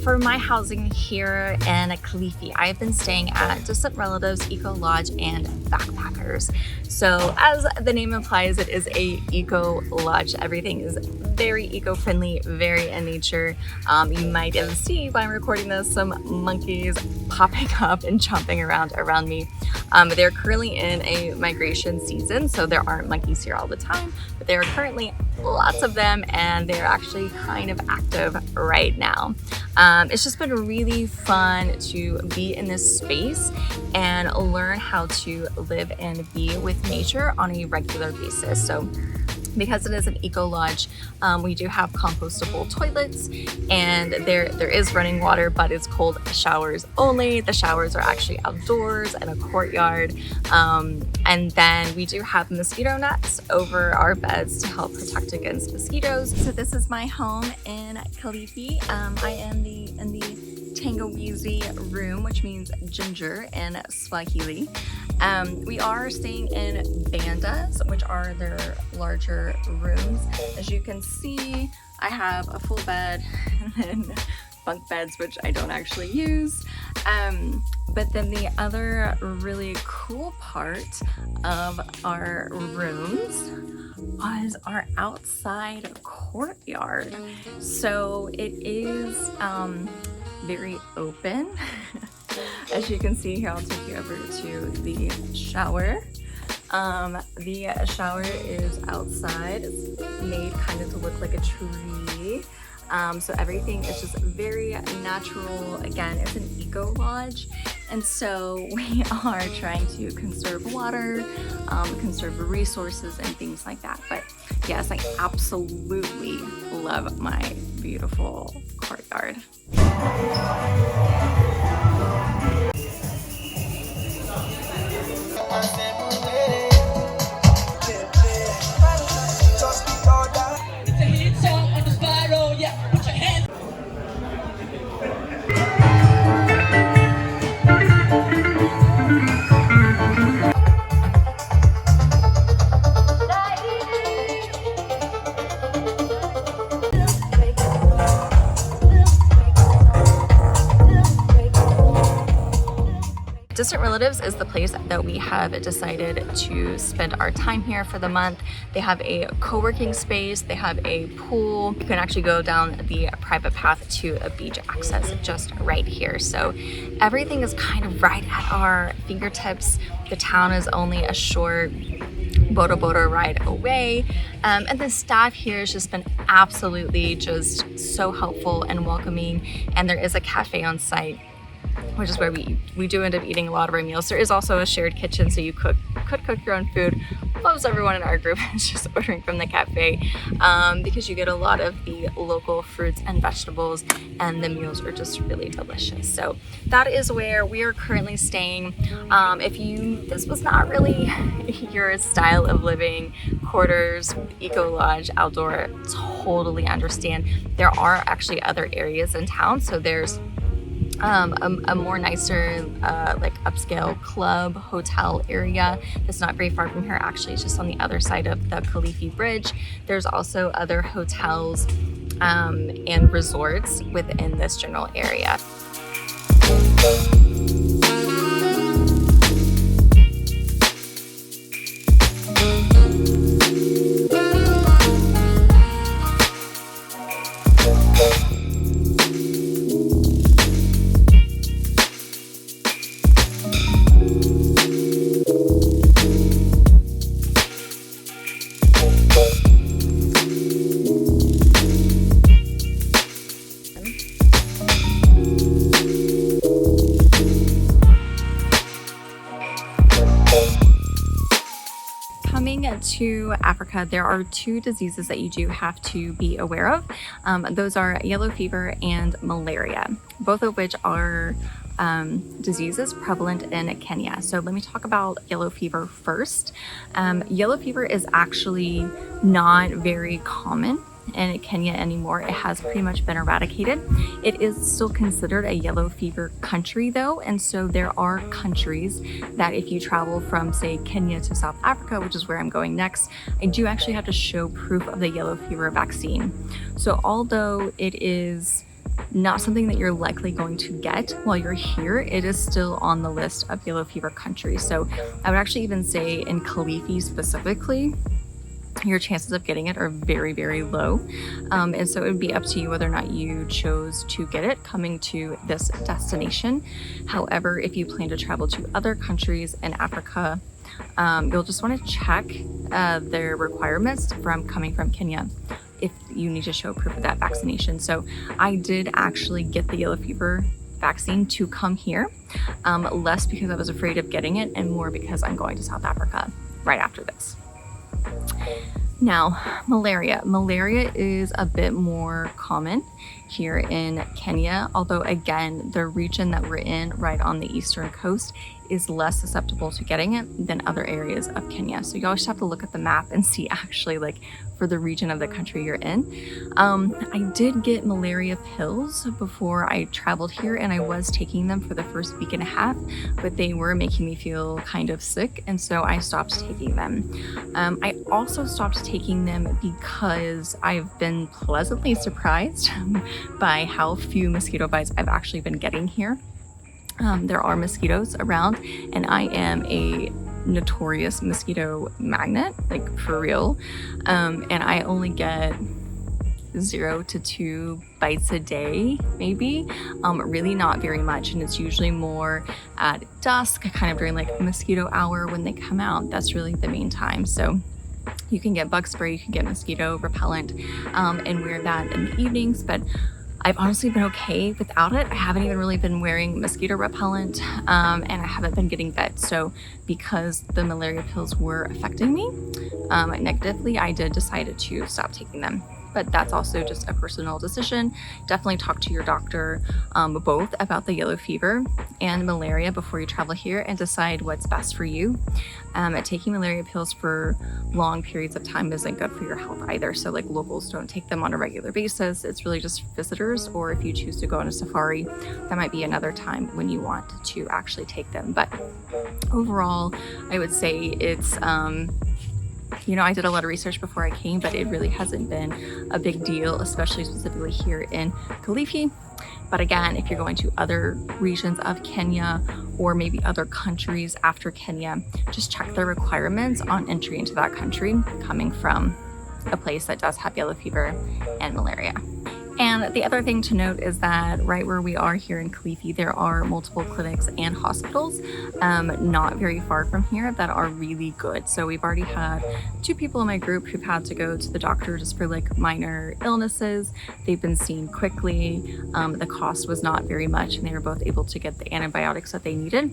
for my housing here in Kilifi, I've been staying at distant relatives, Ecolodge, and backpackers. So as the name implies, it is a eco lodge. Everything is very eco-friendly, very in nature. You might even see while I'm recording this some monkeys popping up and jumping around me. They're currently in a migration season, so there aren't monkeys here all the time, but there are currently lots of them, and they're actually kind of active right now. It's just been really fun to be in this space and learn how to live and be with nature on a regular basis. So because it is an eco lodge, we do have compostable toilets, and there is running water, but it's cold showers only. The showers are actually outdoors in a courtyard, and then we do have mosquito nets over our beds to help protect against mosquitoes. So this is my home in Kilifi. I am in the Tangawizi room, which means ginger in Swahili. We are staying in Bandas, which are their larger rooms. As you can see, I have a full bed and then bunk beds, which I don't actually use. But then the other really cool part of our rooms was our outside courtyard. So it is very open. As you can see here, I'll take you over to the shower. The shower is outside. It's made kind of to look like a tree. So everything is just very natural. Again, it's an eco lodge, and so we are trying to conserve water, conserve resources and things like that. But yes, I absolutely love my beautiful courtyard. Distant Relatives is the place that we have decided to spend our time here for the month. They have a co-working space, they have a pool. You can actually go down the private path to a beach access just right here. So everything is kind of right at our fingertips. The town is only a short boda ride away, and the staff here has just been absolutely just so helpful and welcoming, and there is a cafe on site, which is where we do end up eating a lot of our meals. There is also a shared kitchen, so you could cook your own food. Most everyone in our group is just ordering from the cafe, because you get a lot of the local fruits and vegetables, and the meals are just really delicious. So that is where we are currently staying. If this was not really your style of living, quarters, eco lodge, outdoor, totally understand. There are actually other areas in town. So there's a more nicer like upscale club hotel area that's not very far from here. Actually, it's just on the other side of the Kilifi Bridge. There's also other hotels and resorts within this general area. To Africa, there are two diseases that you do have to be aware of. Those are yellow fever and malaria, both of which are diseases prevalent in Kenya. So let me talk about yellow fever first. Yellow fever is actually not very common in Kenya anymore. It has pretty much been eradicated. It is still considered a yellow fever country though, and so there are countries that if you travel from, say, Kenya to South Africa, which is where I'm going next, I do actually have to show proof of the yellow fever vaccine. So although it is not something that you're likely going to get while you're here. It is still on the list of yellow fever countries. So I would actually even say in Kilifi specifically, your chances of getting it are very, very low. And so it would be up to you whether or not you chose to get it coming to this destination. However, if you plan to travel to other countries in Africa, you'll just want to check their requirements from coming from Kenya if you need to show proof of that vaccination. So I did actually get the yellow fever vaccine to come here, less because I was afraid of getting it and more because I'm going to South Africa right after this. Now, malaria. Malaria is a bit more common here in Kenya, although again, the region that we're in right on the eastern coast is less susceptible to getting it than other areas of Kenya. So you always have to look at the map and see actually like for the region of the country you're in. I did get malaria pills before I traveled here, and I was taking them for the first week and a half, but they were making me feel kind of sick, and so I stopped taking them. I also stopped taking them because I've been pleasantly surprised by how few mosquito bites I've actually been getting here. There are mosquitoes around, and I am a notorious mosquito magnet, like for real. And I only get 0 to 2 bites a day, maybe. Really not very much, and it's usually more at dusk, kind of during like mosquito hour when they come out. That's really the main time. So you can get bug spray, you can get mosquito repellent, and wear that in the evenings, but I've honestly been okay without it. I haven't even really been wearing mosquito repellent, and I haven't been getting bit. So because the malaria pills were affecting me negatively, I did decide to stop taking them. But that's also just a personal decision. Definitely talk to your doctor both about the yellow fever and malaria before you travel here and decide what's best for you. Taking malaria pills for long periods of time isn't good for your health either. So like locals don't take them on a regular basis. It's really just visitors, or if you choose to go on a safari, that might be another time when you want to actually take them. But overall, I would say it's I did a lot of research before I came, but it really hasn't been a big deal, especially specifically here in Kilifi. But again, if you're going to other regions of Kenya or maybe other countries after Kenya, just check the requirements on entry into that country coming from a place that does have yellow fever and malaria. And the other thing to note is that right where we are here in Kilifi, there are multiple clinics and hospitals not very far from here that are really good. So we've already had 2 people in my group who've had to go to the doctor just for like minor illnesses. They've been seen quickly. The cost was not very much, and they were both able to get the antibiotics that they needed.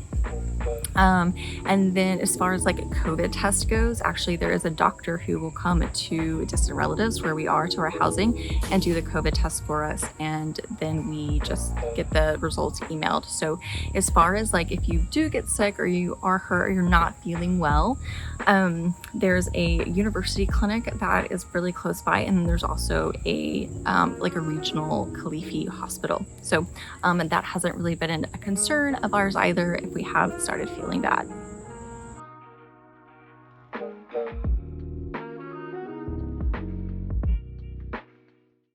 And then as far as like a COVID test goes, actually there is a doctor who will come to distant relatives where we are, to our housing, and do the COVID test for us, and then we just get the results emailed. So as far as like if you do get sick or you are hurt or you're not feeling well, there's a university clinic that is really close by, and then there's also a like a regional Kilifi hospital. So and that hasn't really been a concern of ours either if we have started feeling bad.